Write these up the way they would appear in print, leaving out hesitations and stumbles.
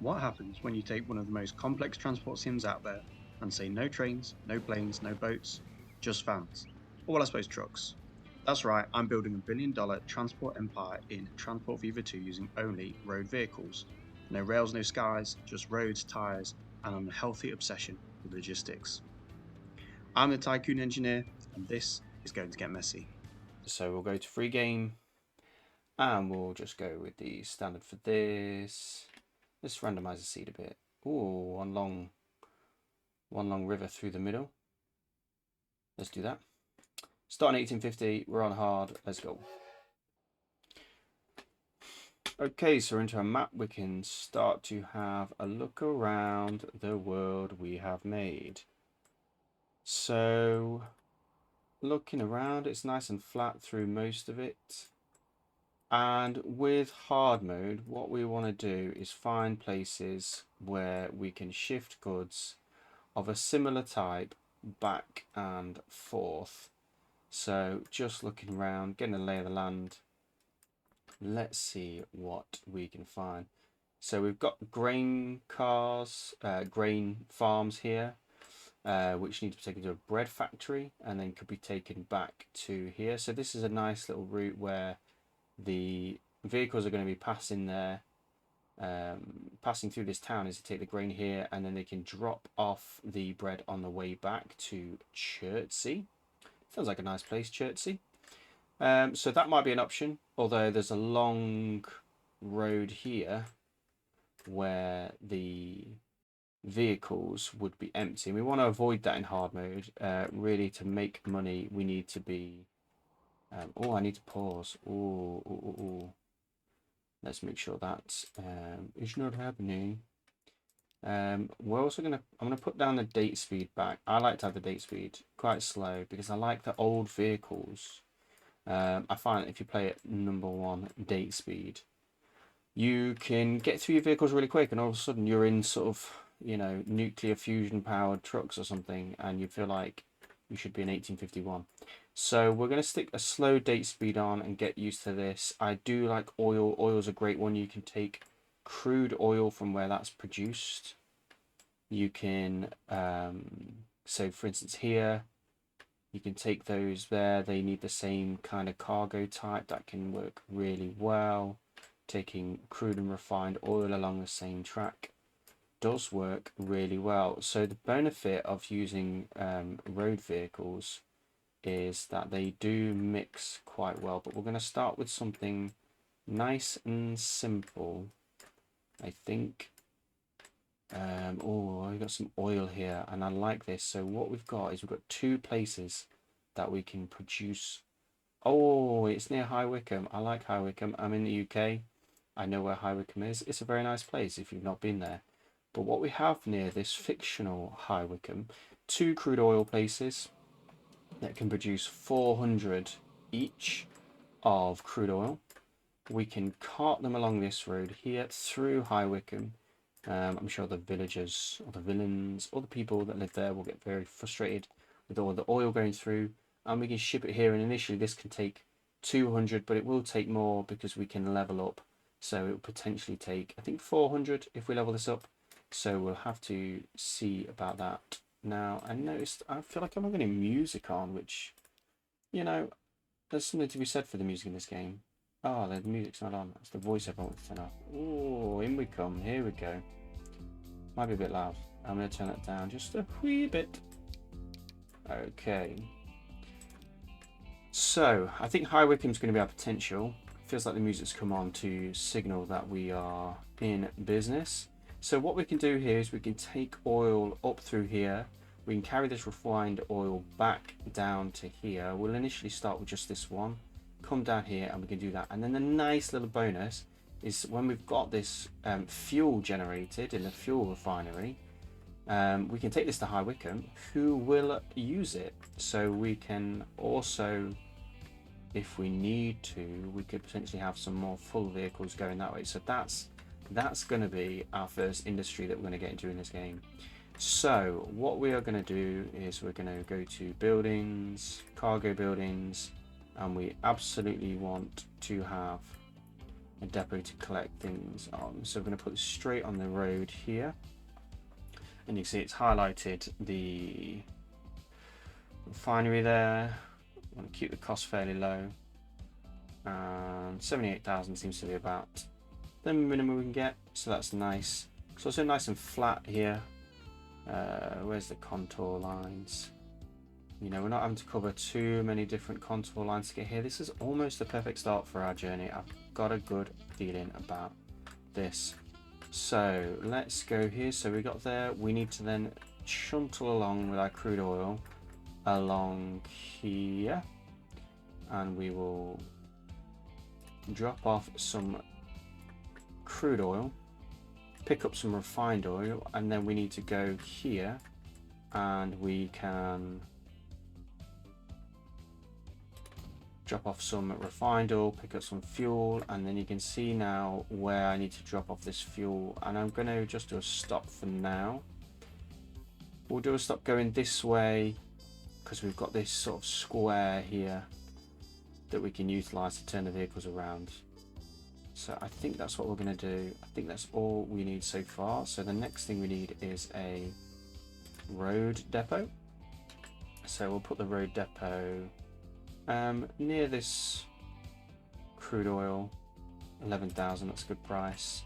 What happens when you take one of the most complex transport sims out there and say no trains, no planes, no boats, just vans? Or well, I suppose trucks. That's right, I'm building $1 billion transport empire in Transport Fever 2 using only road vehicles. No rails, no skies, just roads, tyres, and an unhealthy obsession with logistics. I'm the Tycoon Engineer, and this is going to get messy. So we'll go to free game and we'll just go with the standard for this. Let's randomize the seed a bit. Ooh, one long river through the middle. Let's do that. Starting 1850, we're on hard, let's go. Okay, so we're into a map. We can start to have a look around the world we have made. So, looking around, it's nice and flat through most of it. And with hard mode, what we want to do is find places where we can shift goods of a similar type back and forth. So just looking around, getting a lay of the land. Let's see what we can find. So we've got grain cars, grain farms here, which need to be taken to a bread factory and then could be taken back to here. So this is a nice little route where the vehicles are going to be passing there, passing through this town as they take the grain here, and then they can drop off the bread on the way back to Chertsey. Sounds like a nice place, Chertsey. So that might be an option, although there's a long road here where the vehicles would be empty. We want to avoid that in hard mode. Really, to make money, we need to be... oh, I need to pause. Oh. Let's make sure that is not happening. We're also I'm gonna put down the date speed back. I like to have the date speed quite slow because I like the old vehicles. I find that if you play at #1 date speed, you can get through your vehicles really quick, and all of a sudden you're in sort of, you know, nuclear fusion powered trucks or something, and you feel like you should be in 1851. So we're going to stick a slow date speed on and get used to this. I do like oil. Oil's a great one. You can take crude oil from where that's produced. You can, so for instance here, you can take those there. They need the same kind of cargo type. That can work really well. Taking crude and refined oil along the same track does work really well. So the benefit of using road vehicles is that they do mix quite well, but we're going to start with something nice and simple, I think. Oh, we've got some oil here and I like this. So what we've got is we've got 2 places that we can produce. Oh, it's near High Wycombe. I like High Wycombe. I'm in the UK. I know where High Wycombe is. It's a very nice place if you've not been there. But what we have near this fictional High Wycombe, 2 crude oil places that can produce 400 each of crude oil. We can cart them along this road here through High Wycombe. I'm sure the villagers or the villains or the people that live there will get very frustrated with all the oil going through, and we can ship it here, and initially this can take 200, but it will take more because we can level up, so it will potentially take, I think, 400 if we level this up. So we'll have to see about that. Now I noticed, I feel like I'm not getting music on, which, you know, there's something to be said for the music in this game. Oh, the music's not on. That's the voiceover I want to turn off. Oh, in we come. Here we go. Might be a bit loud. I'm going to turn it down just a wee bit. Okay. So, I think High Wycombe's going to be our potential. Feels like the music's come on to signal that we are in business. So what we can do here is we can take oil up through here. We can carry this refined oil back down to here. We'll initially start with just this one. Come down here and we can do that. And then the nice little bonus is when we've got this fuel generated in the fuel refinery, we can take this to High Wycombe, who will use it. So we can also, if we need to, we could potentially have some more full vehicles going that way. So that's going to be our first industry that we're going to get into in this game. So what we are going to do is we're going to go to buildings, cargo buildings, and we absolutely want to have a depot to collect things on. So we're going to put this straight on the road here, and you can see it's highlighted the refinery there. I want to keep the cost fairly low, and 78,000 seems to be about the minimum we can get, so that's nice. It's also nice and flat here. Where's the contour lines? You know, we're not having to cover too many different contour lines to get here. This is almost the perfect start for our journey. I've got a good feeling about this. So let's go here. So we got there. We need to then shuntle along with our crude oil along here, and we will drop off some crude oil, pick up some refined oil, and then we need to go here and we can drop off some refined oil, pick up some fuel, and then you can see now where I need to drop off this fuel. And I'm going to just do a stop for now. We'll do a stop going this way because we've got this sort of square here that we can utilize to turn the vehicles around. So I think that's what we're going to do. I think that's all we need so far. So the next thing we need is a road depot. So we'll put the road depot near this crude oil. 11,000, that's a good price.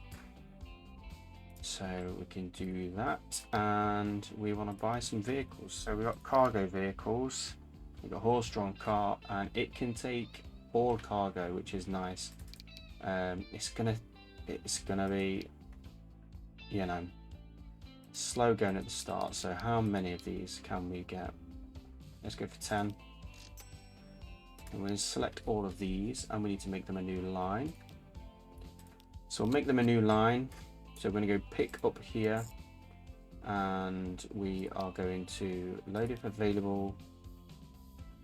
So we can do that, and we want to buy some vehicles. So we've got cargo vehicles. We've got a horse-drawn cart, and it can take all cargo, which is nice. It's gonna be, you know, slow going at the start. So how many of these can we get? Let's go for 10. And we're going to select all of these, and we need to make them a new line. So we'll make them a new line. So we're going to go pick up here, and we are going to load if available.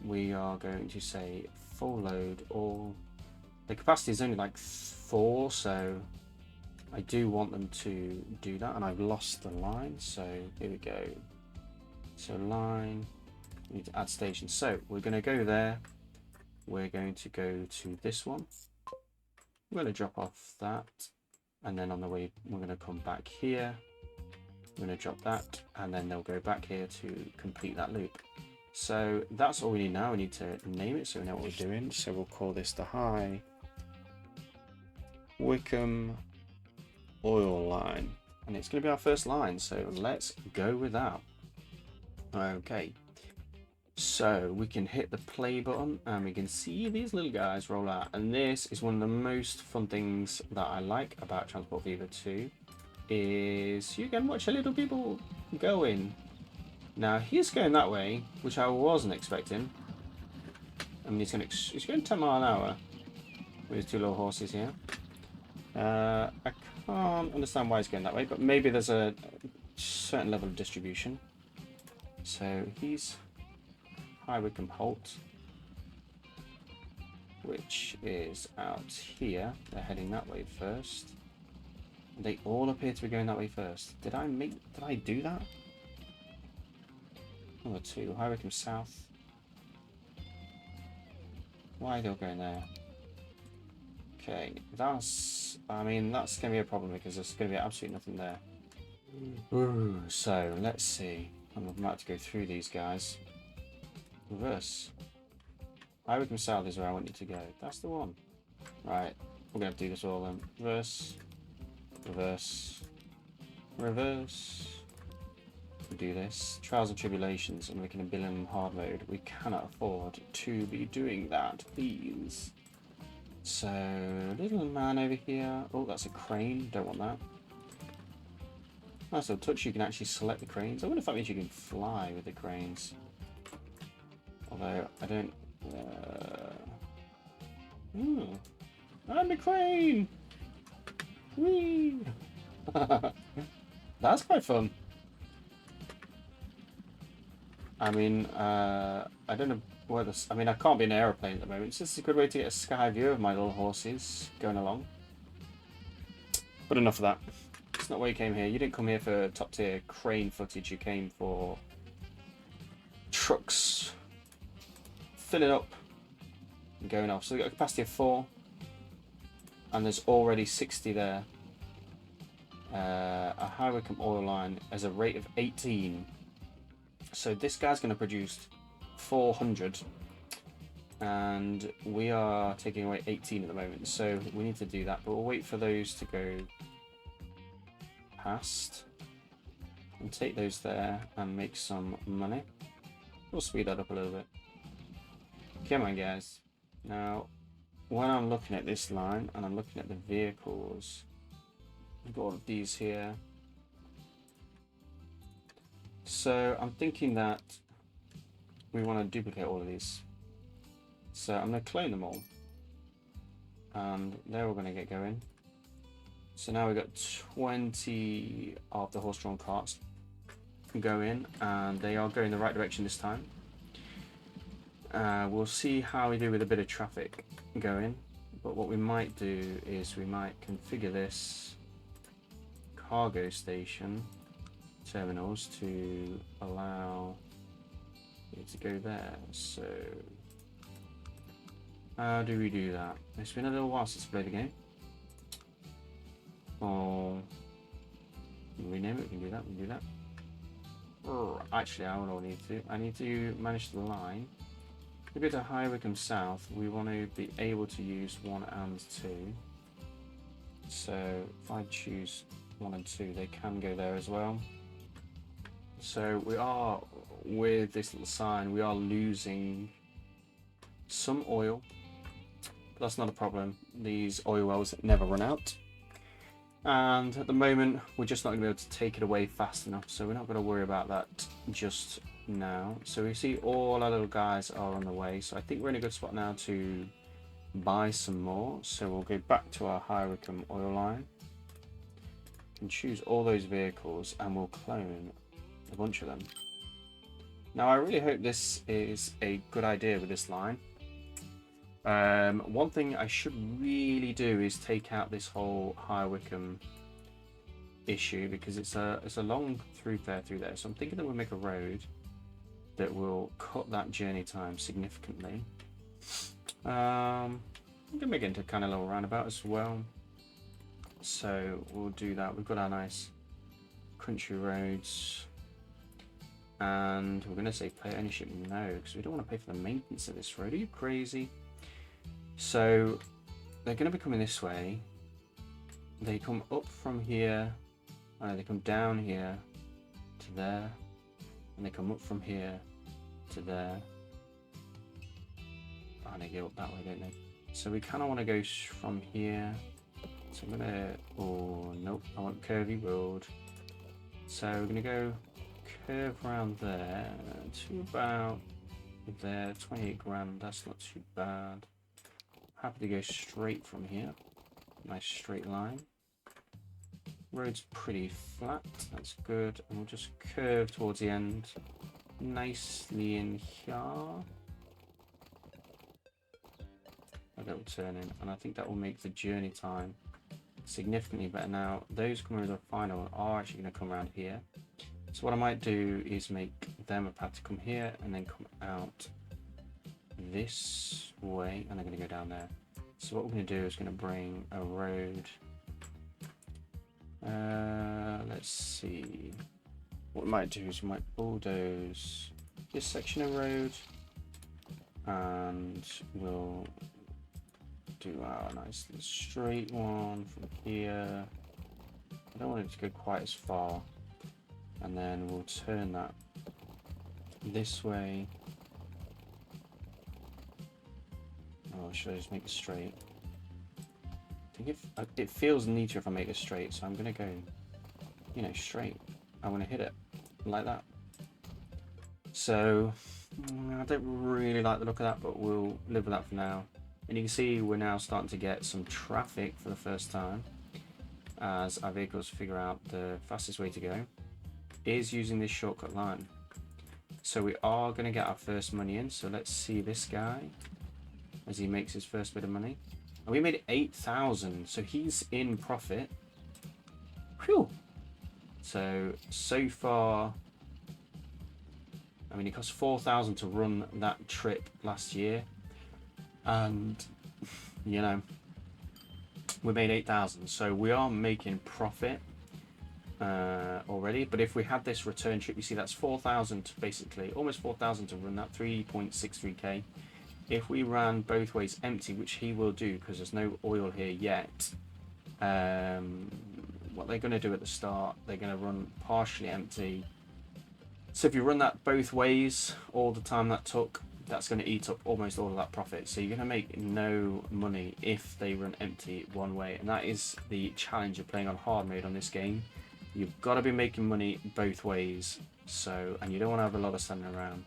We are going to say full load all. The capacity is only like 4, so I do want them to do that, and I've lost the line. So here we go. So line, we need to add station. So we're going to go there. We're going to go to this one. We're going to drop off that, and then on the way we're going to come back here. We're going to drop that, and then they'll go back here to complete that loop. So that's all we need now. We need to name it so we know what we're doing. So we'll call this the High Wycombe Oil Line, and it's going to be our first line. So let's go with that. Okay. So we can hit the play button, and we can see these little guys roll out. And this is one of the most fun things that I like about Transport Fever 2, is you can watch the little people going. Now he's going that way, which I wasn't expecting. I mean, he's going 10 miles an hour with his 2 little horses here. I can't understand why he's going that way, but maybe there's a certain level of distribution. So he's High Wycombe Holt, which is out here. They're heading that way first. They all appear to be going that way first. Did I do that? Number 2, High Wycombe South. Why are they all going there? Okay, that's going to be a problem because there's going to be absolutely nothing there. Ooh, so let's see. I'm about to go through these guys. Reverse. High Wycombe South is where I want you to go. That's the one. Right, we're going to do this all then. Reverse, reverse, reverse. We do this. Trials and tribulations, and we can bill in hard mode. We cannot afford to be doing that, please. So, little man over here. Oh, that's a crane. Don't want that. Nice little touch. You can actually select the cranes. I wonder if that means you can fly with the cranes. Although, I don't... I'm a crane! Whee! That's quite fun. I mean, I don't know where this... I mean, I can't be in an aeroplane at the moment, so this is a good way to get a sky view of my little horses going along. But enough of that. It's not why you came here. You didn't come here for top tier crane footage. You came for trucks filling up and going off. So we've got a capacity of 4. and there's already 60 there. A high Wycombe oil line has a rate of 18. So this guy's going to produce 400. And we are taking away 18 at the moment. So we need to do that. But we'll wait for those to go past. And take those there and make some money. We'll speed that up a little bit. Come on, guys. Now, when I'm looking at this line and I'm looking at the vehicles, we've got all of these here. So I'm thinking that we want to duplicate all of these. So I'm going to clone them all. And they're all going to get going. So now we've got 20 of the horse-drawn carts going, and they are going the right direction this time. We'll see how we do with a bit of traffic going, but what we might do is we might configure this cargo station terminals to allow it to go there. So how do we do that? It's been a little while since I played the game. Oh, rename it, we can do that, we can do that. Actually, I don't need to. I need to manage the line. If we go to High Wycombe South, we want to be able to use 1 and 2. So if I choose 1 and 2, they can go there as well. So we are, with this little sign, we are losing some oil. But that's not a problem. These oil wells never run out. And at the moment, we're just not going to be able to take it away fast enough, so we're not going to worry about that just now. So we see all our little guys are on the way, so I think we're in a good spot now to buy some more. So we'll go back to our High Wycombe oil line and choose all those vehicles, and we'll clone a bunch of them. Now I really hope this is a good idea with this line. One thing I should really do is take out this whole High Wycombe issue, because it's a long thoroughfare through there. So I'm thinking that we'll make a road that will cut that journey time significantly. I'm gonna make it into kind of a little roundabout as well. So we'll do that. We've got our nice country roads, and we're gonna say pay ownership no, because we don't want to pay for the maintenance of this road. Are you crazy? So they're going to be coming this way. They come up from here, they come down here to there, and they come up from here to there. And they go up that way, don't they? So we kind of want to go from here. So I'm going to, oh nope, I want curvy road. So we're going to go curve around there to about there, 28 grand, that's not too bad. Happy to go straight from here. Nice straight line. Road's pretty flat, that's good. And we'll just curve towards the end nicely in here. A little turn in, and I think that will make the journey time significantly better. Now, those coming to the final are actually going to come around here. So what I might do is make them a path to come here and then come out this way, and they're going to go down there. So what we're going to do is going to bring a road. Let's see. What we might do is we might bulldoze this section of road, and we'll do our nice straight one from here. I don't want it to go quite as far, and then we'll turn that this way. Oh, should I just make it straight? I think it feels neater if I make it straight, so I'm gonna go, you know, straight. I want to hit it like that. So I don't really like the look of that, but we'll live with that for now. And you can see we're now starting to get some traffic for the first time, as our vehicles figure out the fastest way to go is using this shortcut line. So we are going to get our first money in. So let's see this guy as he makes his first bit of money. And we made 8,000, so he's in profit. Whew. So far, I mean, it cost 4,000 to run that trip last year. And, you know, We made 8,000, so we are making profit already. But if we had this return trip, you see that's 4,000 basically, almost 4,000 to run that, 3.63k. If we ran both ways empty, which he will do because there's no oil here yet, what they're going to do at the start, they're going to run partially empty. So if you run that both ways all the time that took, that's going to eat up almost all of that profit. So you're going to make no money if they run empty one way, and that is the challenge of playing on hard mode on this game. You've got to be making money both ways, so, and you don't want to have a lot of standing around.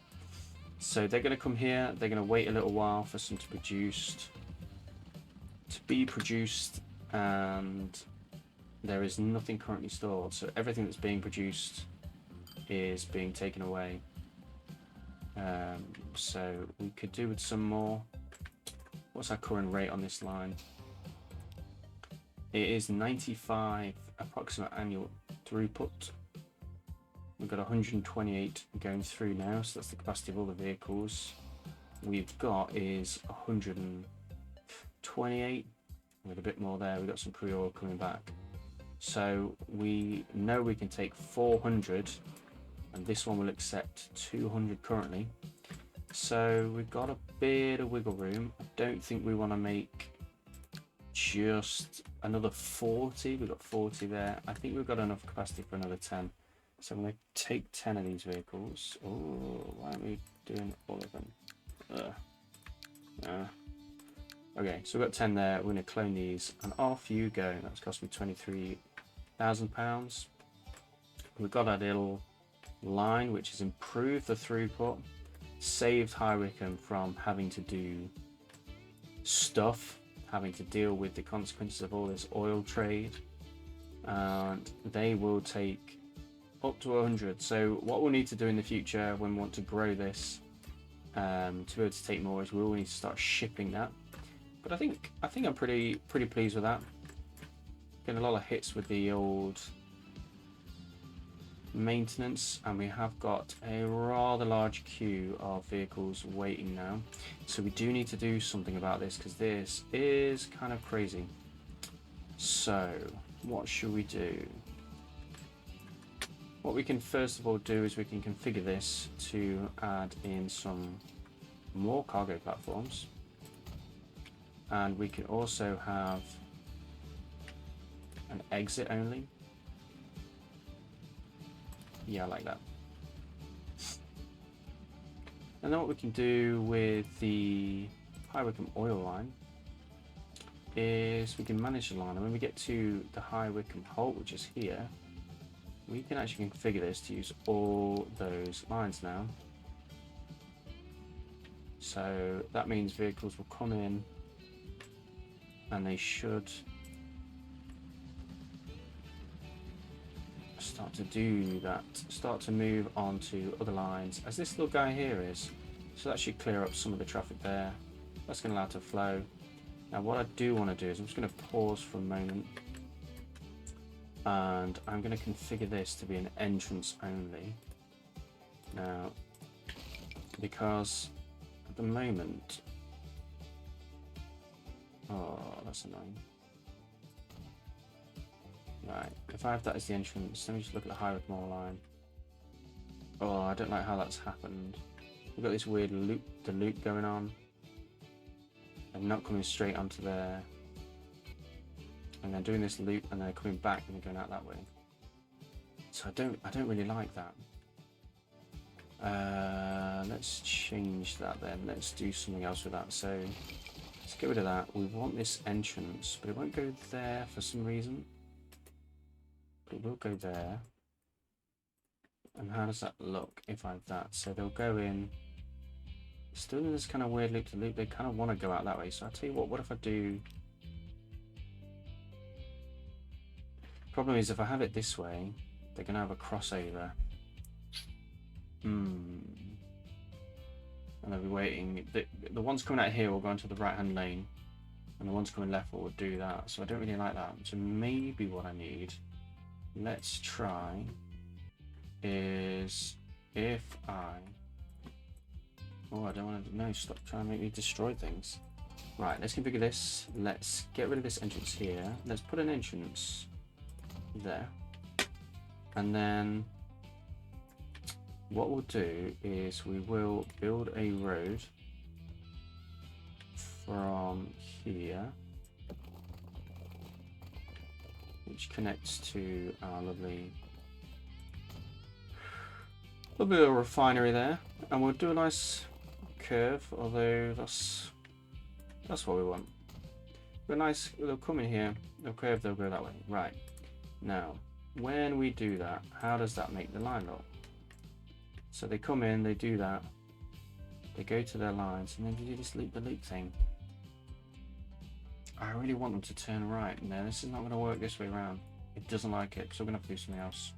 So they're going to come here, they're going to wait a little while for some to be produced, and there is nothing currently stored, so everything that's being produced is being taken away. So we could do with some more. What's our current rate on this line? It is 95 approximate annual throughput. We've got 128 going through now, so that's the capacity of all the vehicles. We've got is 128 with a bit more there. We've got some pre-oil coming back. So we know we can take 400, and this one will accept 200 currently. So we've got a bit of wiggle room. I don't think we want to make just another 40. We've got 40 there. I think we've got enough capacity for another 10. So I'm going to take 10 of these vehicles. Oh, why aren't we doing all of them? Okay, so we've got 10 there. We're going to clone these, and off you go. That's cost me £23,000. We've got our little line, which has improved the throughput, saved High Wycombe from having to do stuff, having to deal with the consequences of all this oil trade, and they will take up to 100. So what we'll need to do in the future when we want to grow this to be able to take more is we will need to start shipping that. But I think I'm pretty pleased with that. Getting a lot of hits with the old maintenance, and we have got a rather large queue of vehicles waiting now. So we do need to do something about this because this is kind of crazy. So what should we do? What we can first of all do is we can configure this to add in some more cargo platforms, and we can also have an exit only. Yeah, I like that. And then what we can do with the High Wycombe oil line is we can manage the line, and when we get to the High Wycombe halt, which is here, we can actually configure this to use all those lines now. So that means vehicles will come in and they should start to do that, start to move on to other lines, as this little guy here is. So that should clear up some of the traffic there. That's going to allow it to flow. Now what I do want to do is I'm just going to pause for a moment, and I'm going to configure this to be an entrance only. Now, because at the moment, oh, that's annoying. Right, if I have that as the entrance, let me just look at the High Wycombe line. Oh, I don't like how that's happened. We've got this weird loop, the loop going on. I'm not coming straight onto there. And then doing this loop, and then coming back and going out that way. So I don't really like that. Let's change that then. Let's do something else with that. So let's get rid of that. We want this entrance, but it won't go there for some reason. It will go there. And how does that look if I have that? So they'll go in, still in this kind of weird loop to loop. They kind of want to go out that way. So I'll tell you what if I do. Problem is, if I have it this way, they're going to have a crossover. And they'll be waiting. The ones coming out here will go into the right hand lane, and the ones coming left will do that. So I don't really like that. So maybe what I need, let's try, is if I... Oh, I don't want to... No, stop trying to make me destroy things. Right, let's configure this. Let's get rid of this entrance here. Let's put an entrance there. And then what we'll do is we will build a road from here, which connects to our lovely little refinery there. And we'll do a nice curve, although that's what we want. But nice, they'll come in here, they'll curve, they'll go that way. Right. Now, when we do that, how does that make the line look? So they come in, they do that, they go to their lines, and then they do this loop the loop thing. I really want them to turn right. No, this is not going to work this way around. It doesn't like it, so we're going to have to do something else.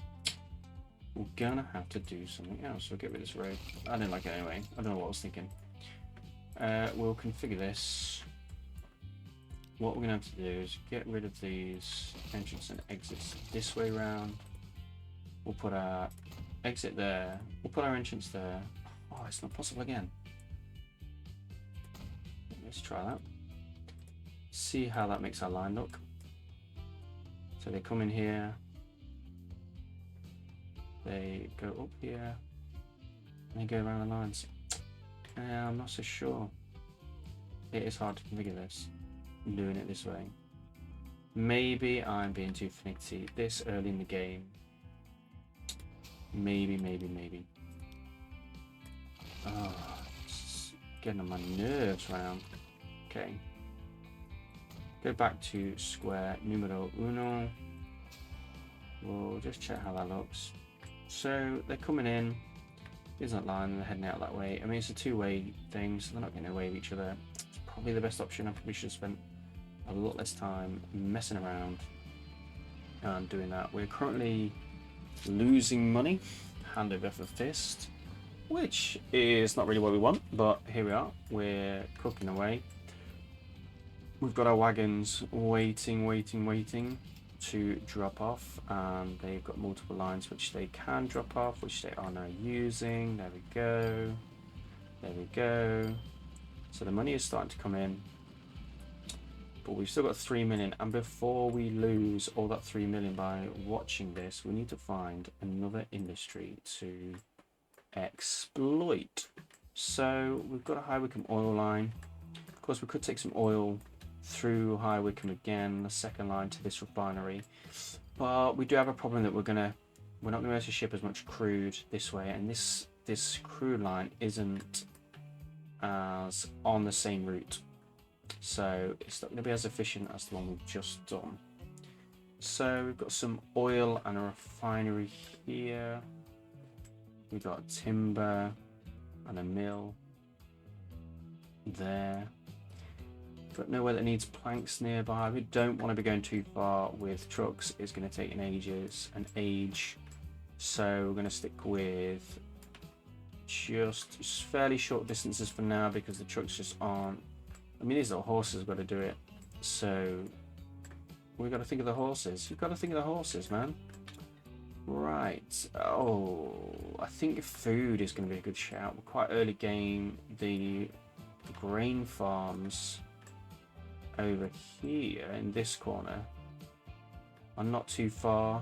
We're going to have to do something else. We'll get rid of this road. I don't like it anyway. I don't know what I was thinking. We'll configure this. What we're going to have to do is get rid of these entrance and exits this way around. We'll put our exit there. We'll put our entrance there. Oh, it's not possible again. Let's try that. See how that makes our line look. So they come in here. They go up here. And they go around the lines. I'm not so sure. It is hard to configure this. Doing it this way. Maybe I'm being too finicky this early in the game. Maybe. Oh, it's getting on my nerves right now. Okay. Go back to square numero uno. We'll just check how that looks. So they're coming in. Here's that line and they're heading out that way. I mean, it's a two-way thing, so they're not getting away with each other. It's probably the best option. I probably should have spent a lot less time messing around and doing that. We're currently losing money, hand over fist, which is not really what we want, but here we are. We're cooking away. We've got our wagons waiting to drop off, and they've got multiple lines which they can drop off, which they are now using. There we go. So the money is starting to come in, but we've still got 3 million, and before we lose all that 3 million by watching this, we need to find another industry to exploit. So we've got a High Wycombe oil line. Of course, we could take some oil through High Wycombe again, the second line to this refinery, but we do have a problem that we're not going to be able to ship as much crude this way, and this crude line isn't as on the same route, so it's not going to be as efficient as the one we've just done. So we've got some oil and a refinery here. We've got timber and a mill there. But nowhere that needs planks nearby. We don't want to be going too far with trucks. It's going to take an age. So we're going to stick with just fairly short distances for now, because the trucks just aren't. I mean, these little horses have got to do it. So we've got to think of the horses. You've got to think of the horses, man. Right. Oh, I think food is going to be a good shout. We're quite early game. The grain farms over here in this corner are not too far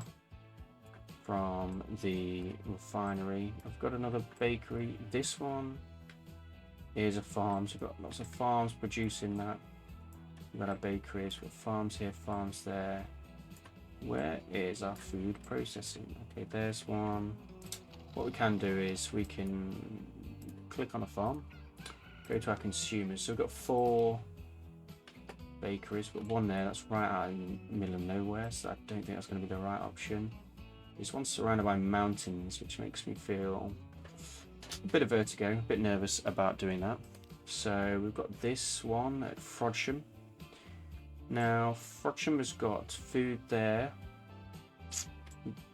from the refinery. I've got another bakery. This one is a farm, so we've got lots of farms producing that. We've got our bakeries, we've got farms here, farms there. Where is our food processing? Okay, there's one. What we can do is we can click on a farm, go to our consumers. So we've got 4 bakeries, but one there that's right out in the middle of nowhere, so I don't think that's going to be the right option. This one's surrounded by mountains, which makes me feel a bit of vertigo, a bit nervous about doing that. So we've got this one at Frodsham. Now Frodsham has got food there.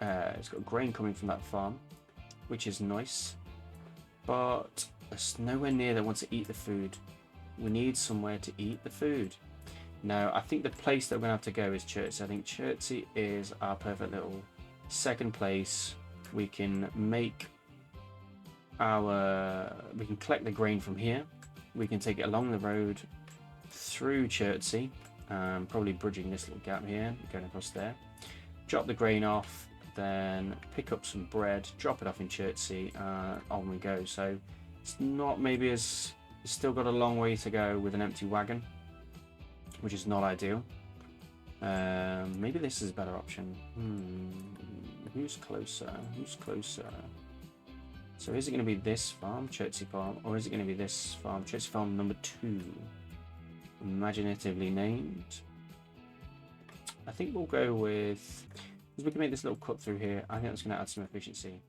It's got grain coming from that farm, which is nice, but there's nowhere near that wants to eat the food. We need somewhere to eat the food. Now, I think the place that we're going to have to go is Chertsey. I think Chertsey is our perfect little second place. We can make we can collect the grain from here. We can take it along the road through Chertsey, probably bridging this little gap here, going across there. Drop the grain off, then pick up some bread, drop it off in Chertsey, on we go. So it's not maybe as, it's still got a long way to go with an empty wagon, which is not ideal. Maybe this is a better option. Who's closer? Who's closer? So is it going to be this farm, Chertsey Farm, or is it going to be this farm, Chertsey Farm number 2? Imaginatively named. I think we'll go with, because we can make this little cut through here, I think that's going to add some efficiency.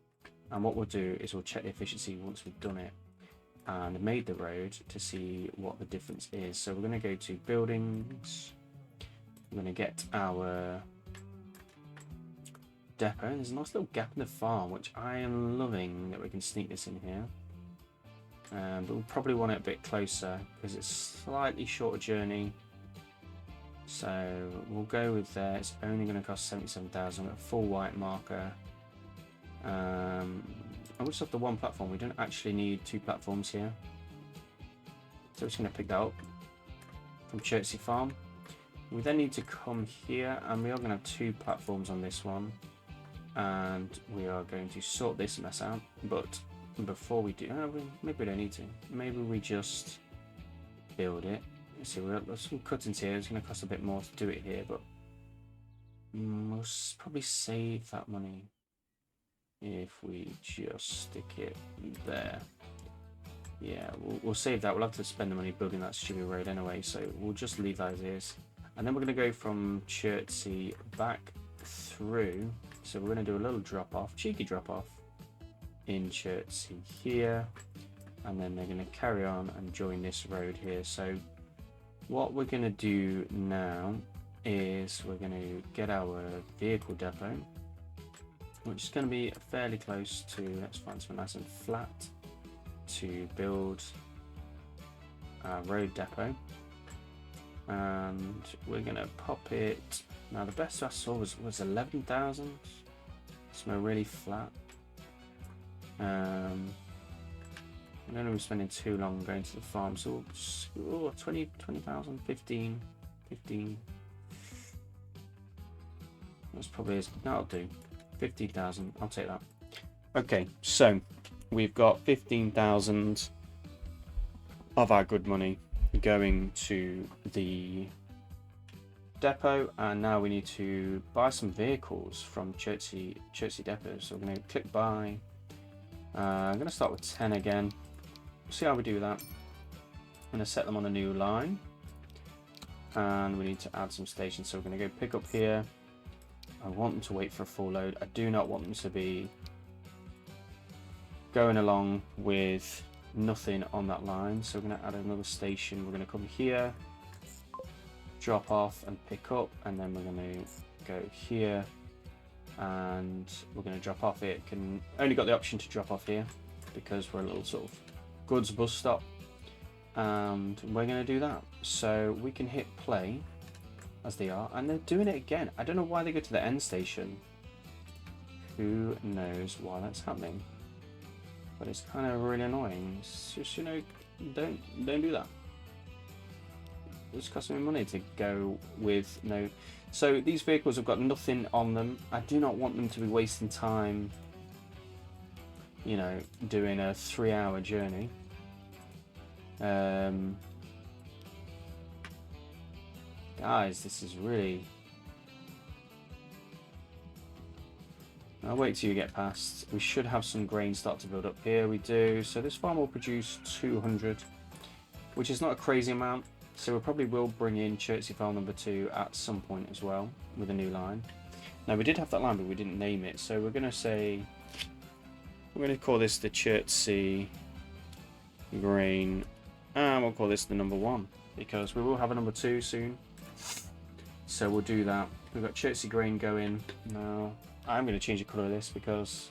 And what we'll do is we'll check the efficiency once we've done it and made the road to see what the difference is. So we're going to go to buildings. We're going to get our depot. There's a nice little gap in the farm, which I am loving that we can sneak this in here. But we'll probably want it a bit closer because it's slightly shorter journey. So we'll go with there. It's only going to cost 77,000. A full white marker. I just have the one platform. We don't actually need 2 platforms here. So we're just going to pick that up from Chertsey Farm. We then need to come here, and we are going to have 2 platforms on this one. And we are going to sort this mess out. But before we do, maybe we don't need to. Maybe we just build it. Let's see, we've got some cuttings here. It's going to cost a bit more to do it here, but we'll probably save that money if we just stick it there. Yeah, we'll save that. We'll have to spend the money building that stupid road anyway, so we'll just leave that as is. And then we're going to go from Chertsey back through. So we're going to do a little drop off, cheeky drop off in Chertsey here, and then they're going to carry on and join this road here. So what we're going to do now is we're going to get our vehicle depot, which is going to be fairly close to, let's find something nice and flat to build our road depot. And we're going to pop it, now the best I saw was 11,000, somewhere really flat. I'm going to be spending too long going to the farm, so we'll just, 20,000, 15. That's probably, that'll do. 15,000, I'll take that. Okay, so we've got 15,000 of our good money going to the depot, and now we need to buy some vehicles from Chertsey depot. So we're going to click buy. I'm going to start with 10 again. See how we do that. I'm going to set them on a new line, and we need to add some stations. So we're going to go pick up here. I want them to wait for a full load. I do not want them to be going along with nothing on that line. So we're going to add another station. We're going to come here, drop off and pick up, and then we're going to go here and we're going to drop off. It can only got the option to drop off here because we're a little sort of goods bus stop, and we're going to do that. So we can hit play as they are, and they're doing it again. I don't know why they go to the end station. Who knows why that's happening? But it's kind of really annoying. It's just, you know, don't do that. It's costing me money to go with no. So these vehicles have got nothing on them. I do not want them to be wasting time, you know, doing a 3-hour journey. Guys, this is really... I'll wait till you get past. We should have some grain start to build up here. We do. So this farm will produce 200, which is not a crazy amount. So we probably will bring in Chertsey Farm number 2 at some point as well with a new line. Now we did have that line, but we didn't name it. So we're going to say, we're going to call this the Chertsey grain, and we'll call this the number 1 because we will have a number 2 soon. So we'll do that. We've got Chertsey grain going now. I'm going to change the colour of this because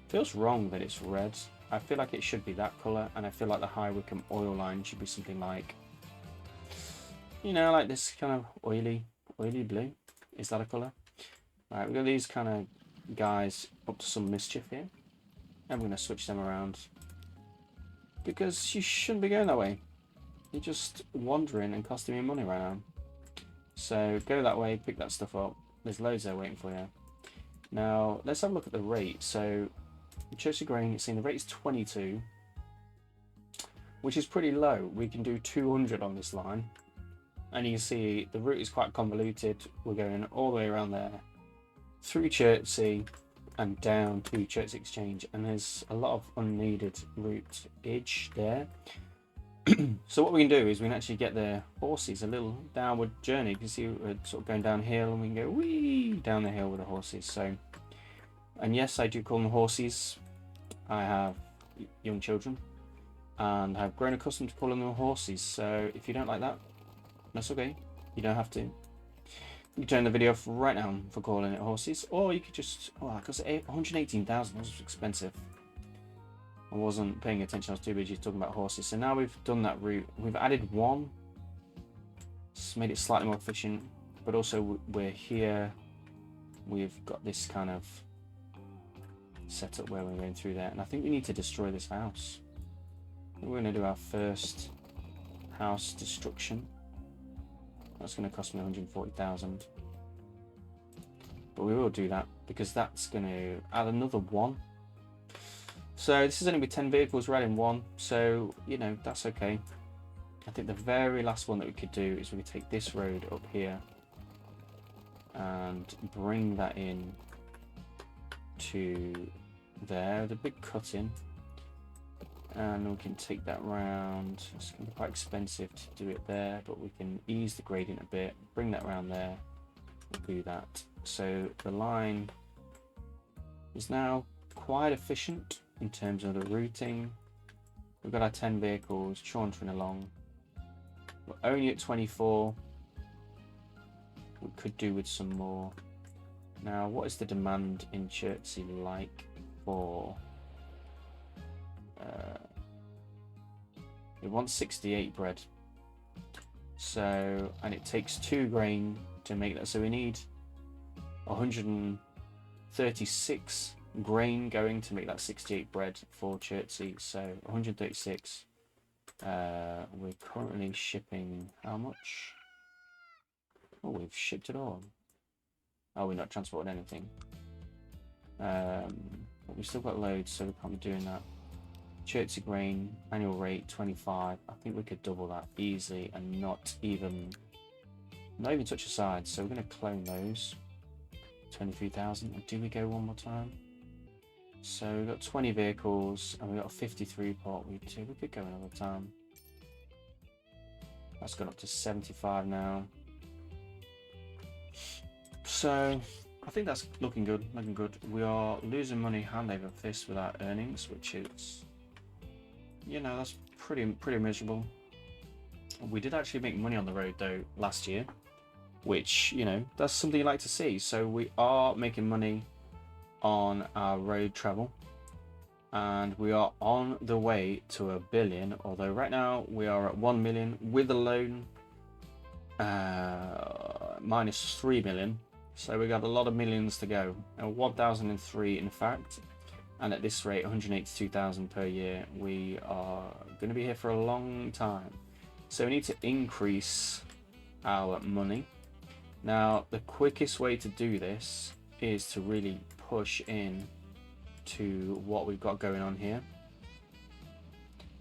it feels wrong that it's red. I feel like it should be that colour, and I feel like the High Wycombe oil line should be something like, you know, like this kind of oily blue. Is that a colour? Right, we've got these kind of guys up to some mischief here. And we're going to switch them around because you shouldn't be going that way. You're just wandering and costing me money right now. So go that way, pick that stuff up. There's loads there waiting for you. Now let's have a look at the rate. So Church of Grain, it's saying the rate is 22, which is pretty low. We can do 200 on this line, and you can see the route is quite convoluted. We're going all the way around there, through Chertsey, and down to Chertsey Exchange, and there's a lot of unneeded routage there. So what we can do is we can actually get the horses a little downward journey. You can see we're sort of going downhill, and we can go wee down the hill with the horses. So, and yes, I do call them horses. I have young children, and have grown accustomed to calling them horses. So if you don't like that, that's okay. You don't have to. You can turn the video off right now for calling it horses, or you could just, oh, because 118,000 was expensive. I wasn't paying attention, I was too busy talking about horses. So now we've done that route, we've added one, it's made it slightly more efficient, but also we're here, we've got this kind of setup where we're going through there, and I think we need to destroy this house. We're going to do our first house destruction. That's going to cost me 140,000, but we will do that because that's going to add another one. So this is only with 10 vehicles, we're adding one, so you know, that's okay. I think the very last one that we could do is we could take this road up here and bring that in to there, the big cut in, and we can take that round. It's going to be quite expensive to do it there, but we can ease the gradient a bit, bring that round there, we'll do that. So the line is now quite efficient in terms of the routing. We've got our 10 vehicles sauntering along. We're only at 24. We could do with some more. Now, what is the demand in Chertsey like for... we want 68 bread. So, and it takes 2 grain to make that. So we need 136 grain going to make that 68 bread for Chertsey. So 136. We're currently shipping how much? Oh, we've shipped it all. Oh, we're not transporting anything. But we've still got loads, so we can't be doing that. Chertsey grain annual rate 25. I think we could double that easily and not even touch the sides. So we're going to clone those. 23,000. And do we go one more time? So we've got 20 vehicles and we've got a 53 pot. We could go another time. That's gone up to 75 now. So I think that's looking good, We are losing money hand over fist with our earnings, which is, you know, that's pretty miserable. We did actually make money on the road though last year, which, you know, that's something you like to see. So we are making money on our road travel, and we are on the way to $1 billion, although right now we are at 1 million with a loan, minus 3 million, so we got a lot of millions to go. 1,003 in fact, and at this rate 182,000 per year, we are going to be here for a long time. So we need to increase our money. Now the quickest way to do this is to really push in to what we've got going on here.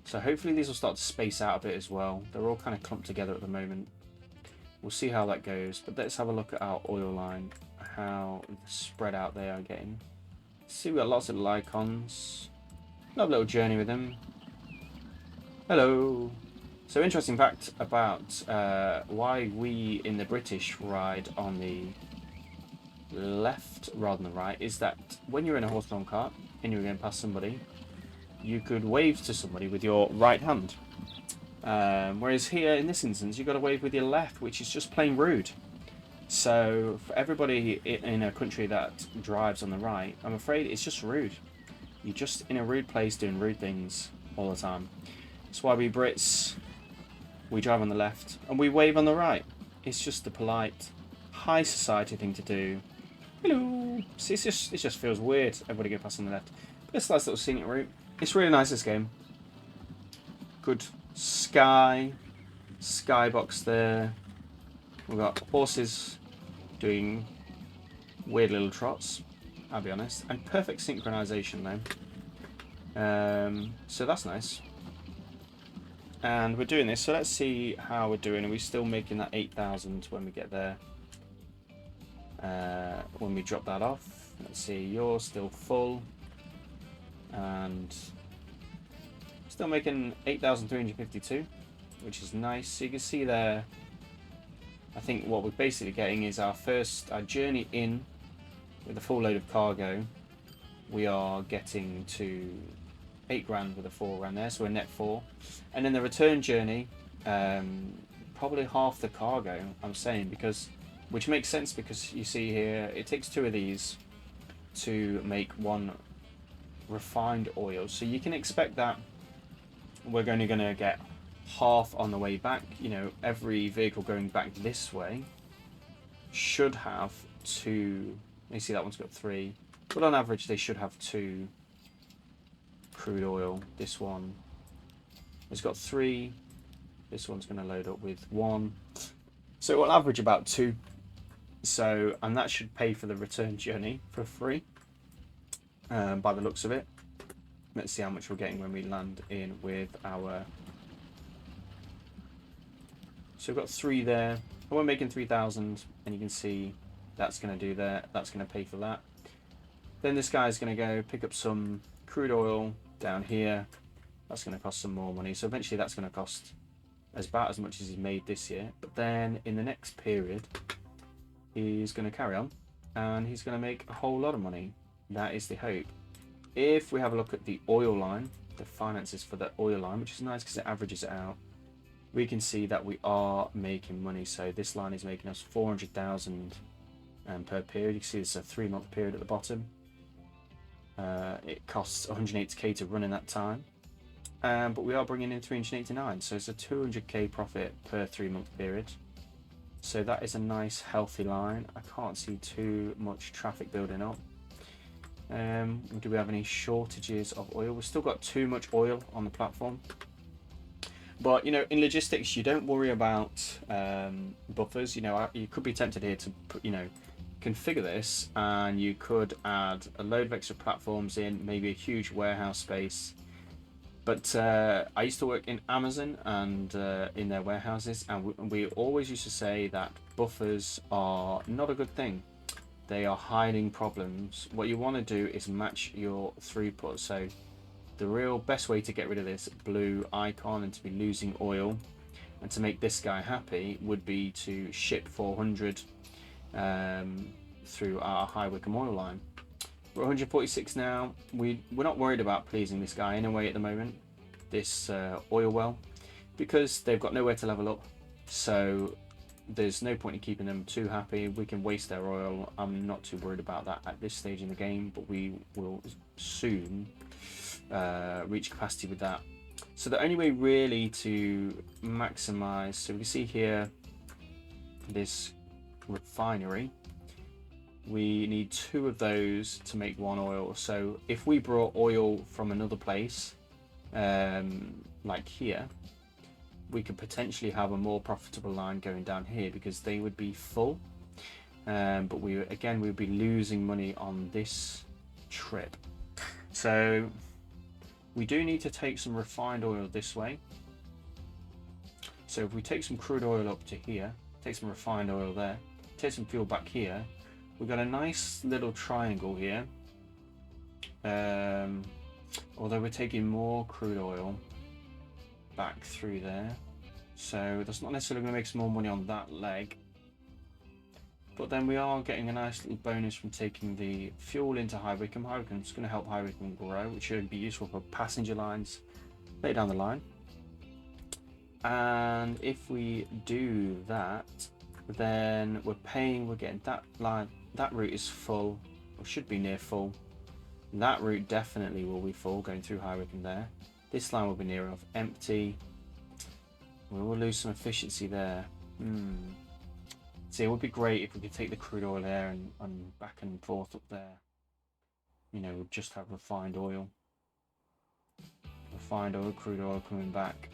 So hopefully these will start to space out a bit as well. They're all kind of clumped together at the moment. We'll see how that goes, but let's have a look at our oil line, how spread out they are getting. See, we've got lots of little icons. Another little journey with them. Hello. So interesting fact about why we in the British ride on the left rather than the right is that when you're in a horse-drawn cart and you're going past somebody, you could wave to somebody with your right hand. Whereas here in this instance, you've got to wave with your left, which is just plain rude. So for everybody in a country that drives on the right, I'm afraid it's just rude. You're just in a rude place doing rude things all the time. That's why we Brits, we drive on the left and we wave on the right. It's just the polite, high society thing to do. Hello. See, it just feels weird. Everybody go past on the left. But it's a nice little scenic route. It's really nice, this game. Good sky. skybox there. We've got horses doing weird little trots, I'll be honest, and perfect synchronization though. So that's nice. And we're doing this, so let's see how we're doing. Are we still making that 8,000 when we get there? When we drop that off, let's see, you're still full, and still making 8,352, which is nice. So you can see there, I think what we're basically getting is our journey in with a full load of cargo. We are getting to 8 grand with a 4 grand there, so we're net 4. And then the return journey, probably half the cargo, I'm saying, which makes sense because you see here, it takes 2 of these to make 1 refined oil. So you can expect that we're only going to get half on the way back. You know, every vehicle going back this way should have 2. You see that one's got 3, but on average they should have 2 crude oil. This one has got 3. This one's going to load up with 1, so we'll average about 2. So, and that should pay for the return journey for free, by the looks of it. Let's see how much we're getting when we land in with our. So we've got 3 there, and we're making 3,000, and you can see that's going to do that. That's going to pay for that. Then this guy's going to go pick up some crude oil down here. That's going to cost some more money. So eventually that's going to cost about as much as he's made this year. But then in the next period, he's going to carry on, and he's going to make a whole lot of money. That is the hope. If we have a look at the oil line, the finances for the oil line, which is nice because it averages it out, we can see that we are making money. So this line is making us 400,000 per period. You can see it's a 3-month period at the bottom. It costs 180k to run in that time, but we are bringing in 389, so it's a 200k profit per 3-month period. So that is a nice healthy line. I can't see too much traffic building up. Do we have any shortages of oil? We've still got too much oil on the platform, but you know, in logistics you don't worry about buffers. You know, you could be tempted here to put, you know, configure this, and you could add a load of extra platforms in, maybe a huge warehouse space. But I used to work in Amazon and in their warehouses, and we always used to say that buffers are not a good thing. They are hiding problems. What you want to do is match your throughput. So the real best way to get rid of this blue icon and to be losing oil and to make this guy happy would be to ship 400 through our High Wycombe oil line. We're 146 now. We're not worried about pleasing this guy anyway at the moment, this oil well, because they've got nowhere to level up. So there's no point in keeping them too happy. We can waste their oil. I'm not too worried about that at this stage in the game, but we will soon reach capacity with that. So the only way really to maximize, so we can see here this refinery, we need 2 of those to make 1 oil. So if we brought oil from another place, like here, we could potentially have a more profitable line going down here because they would be full, but we would be losing money on this trip. So we do need to take some refined oil this way. So if we take some crude oil up to here, take some refined oil there, take some fuel back here, we've got a nice little triangle here. Although we're taking more crude oil back through there, so that's not necessarily going to make some more money on that leg, but then we are getting a nice little bonus from taking the fuel into High Wycombe. High Wycombe's going to help High Wycombe grow, which should be useful for passenger lines later down the line. And if we do that, then we're getting that line, that route is full, or should be near full. That route definitely will be full going through High Wycombe there. This line will be near enough empty. We will lose some efficiency there. So it would be great if we could take the crude oil there and back and forth up there. You know, we'd just have refined oil, crude oil coming back.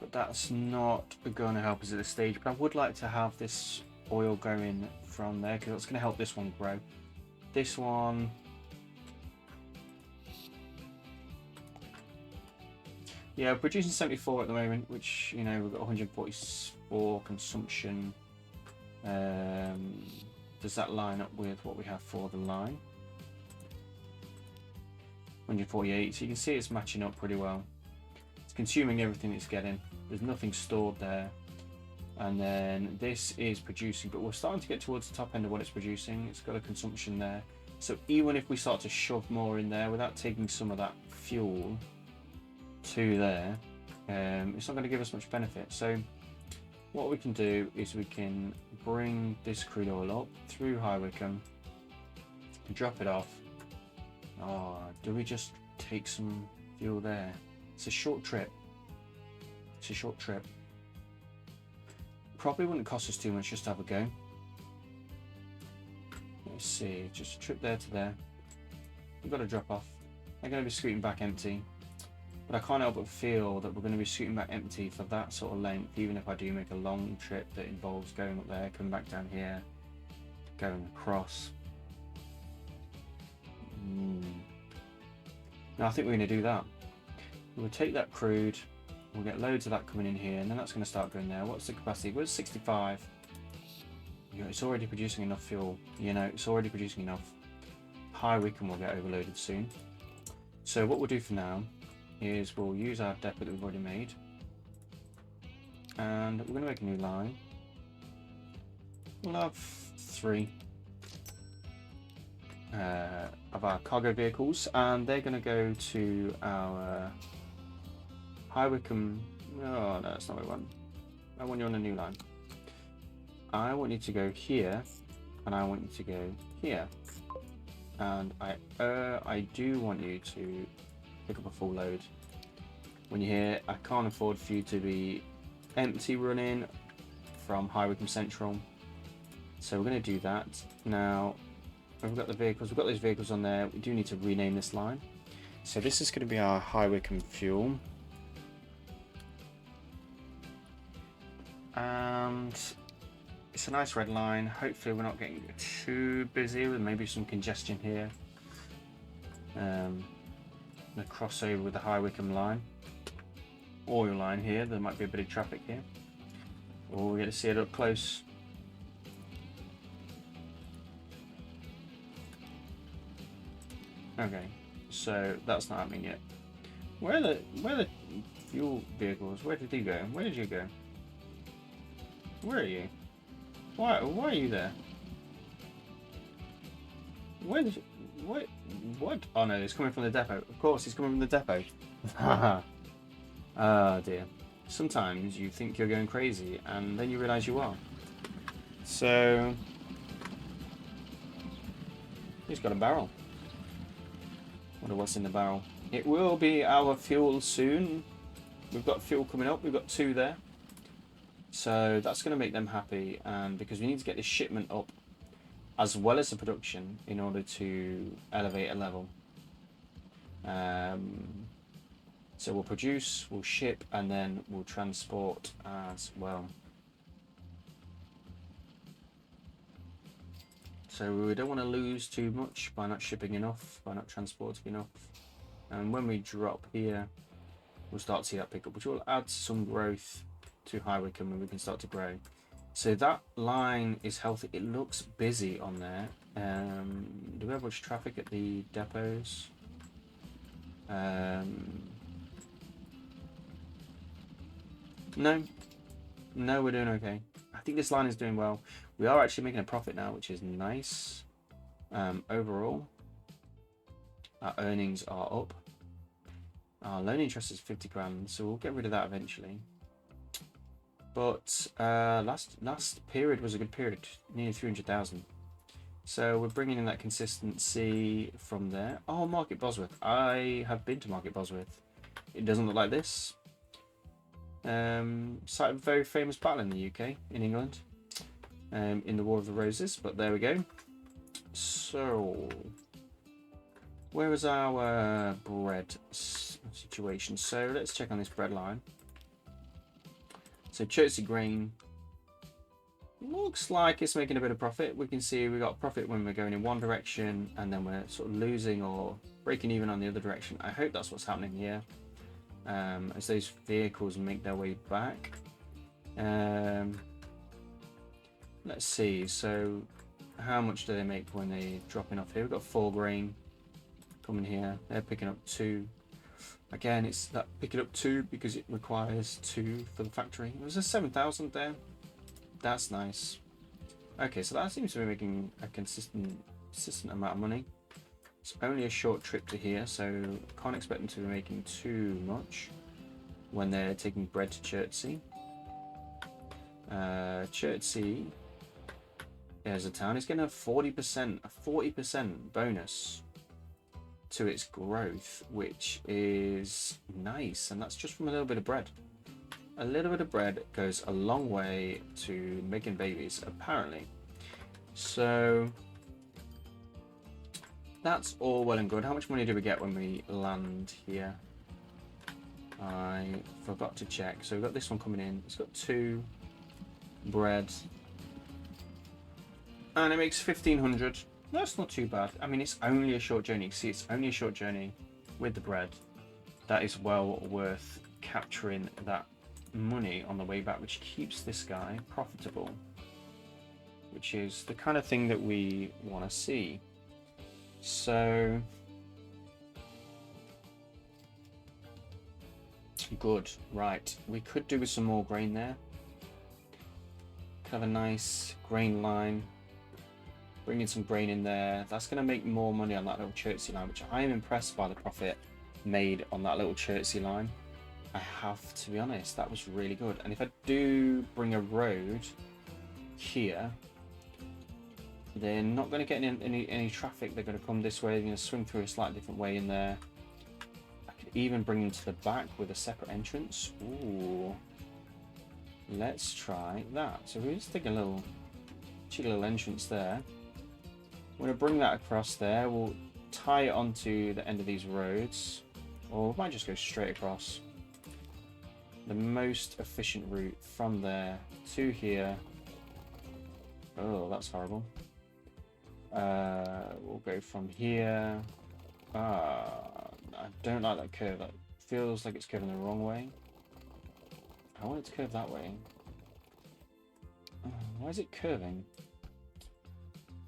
but that's not going to help us at this stage. But I would like to have this oil going from there because it's going to help this one grow. This one, yeah, we're producing 74 at the moment, which, you know, we've got 144 consumption. Does that line up with what we have for the line? 148, so you can see it's matching up pretty well. It's consuming everything it's getting. There's nothing stored there. And then this is producing, but we're starting to get towards the top end of what it's producing. It's got a consumption there. So even if we start to shove more in there without taking some of that fuel to there, it's not going to give us much benefit. So what we can do is we can bring this crude oil up through High Wycombe, drop it off. Oh, do we just take some fuel there? It's a short trip. It's a short trip. Probably wouldn't cost us too much just to have a go. Let's see, just a trip there to there. We've got to drop off. They're going to be scooting back empty. But I can't help but feel that we're going to be scooting back empty for that sort of length, even if I do make a long trip that involves going up there, coming back down here, going across. Now I think we're going to do that. We'll take that crude, we'll get loads of that coming in here, and then that's going to start going there. What's the capacity? Well, it's 65. You know, it's already producing enough fuel. You know, it's already producing enough. High Wycombe will get overloaded soon. So what we'll do for now is we'll use our depot that we've already made, and we're going to make a new line. We'll have 3 of our cargo vehicles, and they're going to go to our High Wycombe. Oh no, that's not what I want. I want you on a new line. I want you to go here, and I want you to go here, and I do want you to pick up a full load. When you're here, I can't afford for you to be empty running from High Wycombe Central, so we're going to do that. Now we've got the vehicles, we've got those vehicles on there. We do need to rename this line, so this is going to be our High Wycombe fuel, and it's a nice red line. Hopefully we're not getting too busy with maybe some congestion here. The crossover with the High Wycombe line, oil line here, there might be a bit of traffic here. Oh, we get to see it up close. Okay, so that's not happening yet. Where are the fuel vehicles? Where did they go? Where did you go? Where are you? Why are you there? Where did you, what? Oh no, it's coming from the depot. Of course, it's coming from the depot. Ah dear. Sometimes you think you're going crazy, and then you realise you are. So he's got a barrel. Wonder what's in the barrel. It will be our fuel soon. We've got fuel coming up. We've got 2 there. So that's going to make them happy, and because we need to get this shipment up as well as the production in order to elevate a level. So we'll produce, we'll ship, and then we'll transport as well. So we don't want to lose too much by not shipping enough, by not transporting enough. And when we drop here, we'll start to see that pickup, which will add some growth to High Wycombe, and we can start to grow. So that line is healthy. It looks busy on there. Do we have much traffic at the depots? No, we're doing okay. I think this line is doing well. We are actually making a profit now, which is nice. Overall, our earnings are up. Our loan interest is 50 grand, so we'll get rid of that eventually. But last period was a good period, nearly 300,000. So we're bringing in that consistency from there. Oh, Market Bosworth. I have been to Market Bosworth. It doesn't look like this. Site of a very famous battle in the UK, in England, in the War of the Roses. But there we go. So, where is our bread situation? So let's check on this bread line. So Chertsey grain looks like it's making a bit of profit. We can see we got profit when we're going in one direction, and then we're sort of losing or breaking even on the other direction. I hope that's what's happening here, as those vehicles make their way back. Let's see. So how much do they make when they dropping off here? We've got 4 grain coming here. They're picking up 2. Again, it's that pick it up 2 because it requires 2 for the factory. There's a 7,000 there. That's nice. Okay, so that seems to be making a consistent amount of money. It's only a short trip to here, so can't expect them to be making too much when they're taking bread to Chertsey. Chertsey as a town is getting a 40% bonus to its growth, which is nice, and that's just from a little bit of bread. A little bit of bread goes a long way to making babies, apparently. So that's all well and good. How much money do we get when we land here? I forgot to check. So we've got this one coming in. It's got 2 bread, and it makes 1,500. That's not too bad. I mean, it's only a short journey. See, it's only a short journey with the bread. That is well worth capturing that money on the way back, which keeps this guy profitable, which is the kind of thing that we want to see. So good. Right, we could do with some more grain there. Could have a nice grain line. Bringing some grain in there. That's going to make more money on that little Chertsey line, which I am impressed by the profit made on that little Chertsey line. I have to be honest, that was really good. And if I do bring a road here, they're not going to get any traffic. They're going to come this way. They're going to swing through a slightly different way in there. I could even bring them to the back with a separate entrance. Ooh, let's try that. So we'll just take a little cheeky little entrance there. I'm going to bring that across there. We'll tie it onto the end of these roads, or we might just go straight across. The most efficient route from there to here. Oh, that's horrible. We'll go from here. I don't like that curve. That feels like it's curving the wrong way. I want it to curve that way. Why is it curving?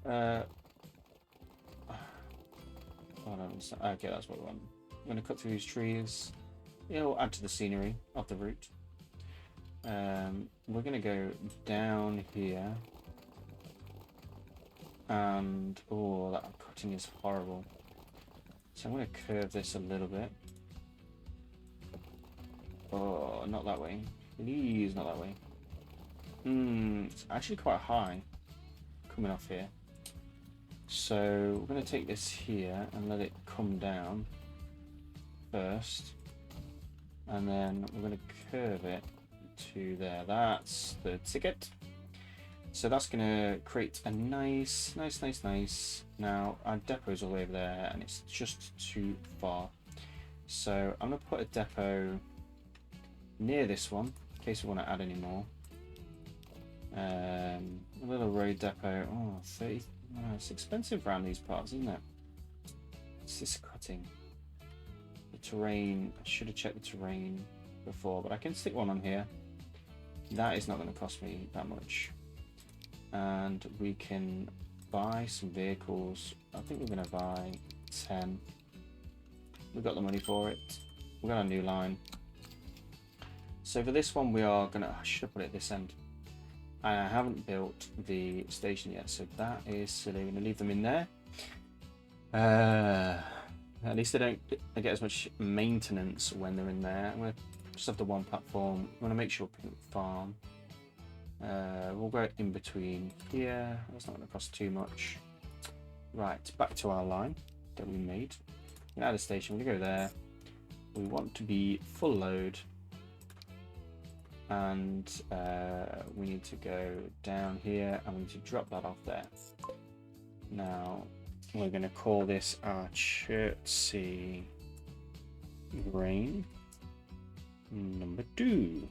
I don't understand. Okay, that's what we want. I'm going to cut through these trees. It'll add to the scenery of the route. We're going to go down here. And, oh, that cutting is horrible. So I'm going to curve this a little bit. Oh, not that way. Please, not that way. It's actually quite high coming off here. So we're going to take this here and let it come down first. And then we're going to curve it to there. That's the ticket. So that's going to create a nice. Now our depot's all the way over there and it's just too far. So I'm going to put a depot near this one in case we want to add any more. A little road depot. Oh, 30. Oh, it's expensive around these parts, isn't it? What's this cutting? The terrain. I should have checked the terrain before, but I can stick one on here. That is not going to cost me that much. And we can buy some vehicles. I think we're going to buy 10. We've got the money for it. We've got a new line. So for this one, we are going to... I should have put it at this end. I haven't built the station yet, so that is silly. I'm going to leave them in there. At least they don't get as much maintenance when they're in there. I'm going to just have the one platform. I'm going to make sure we can farm. We'll go in between here. That's not going to cost too much. Right, back to our line that we made. We're at a station. We go there. We want to be full load. And we need to go down here and we need to drop that off there. Now we're going to call this our Chertsey grain number 2.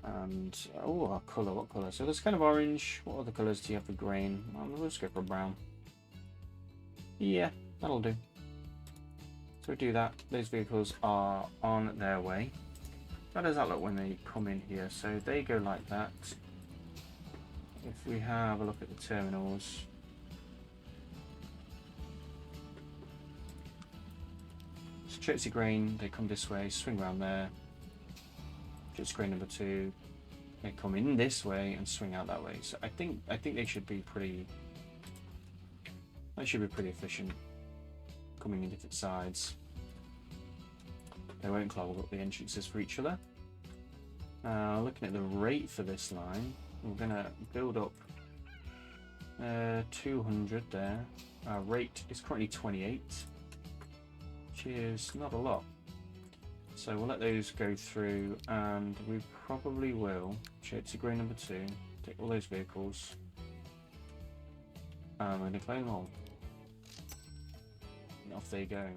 And oh, our colour, what colour? So there's kind of orange. What other colours do you have for green? We'll just go for brown. Yeah, that'll do. So we do that. Those vehicles are on their way. How does that look when they come in here? So they go like that. If we have a look at the terminals, so Gypsy Grain, they come this way, swing around there. Gypsy Grain number 2, they come in this way and swing out that way. So I think they should be pretty. They should be pretty efficient, coming in different sides. They won't clog up the entrances for each other. Looking at the rate for this line, we're gonna build up 200 there. Our rate is currently 28, which is not a lot. So we'll let those go through, and we probably will shape to grade number 2, take all those vehicles, and we're going to claim them all. And off they go.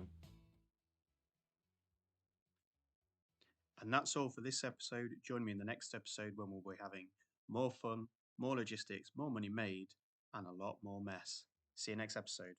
And that's all for this episode. Join me in the next episode when we'll be having more fun, more logistics, more money made, and a lot more mess. See you next episode.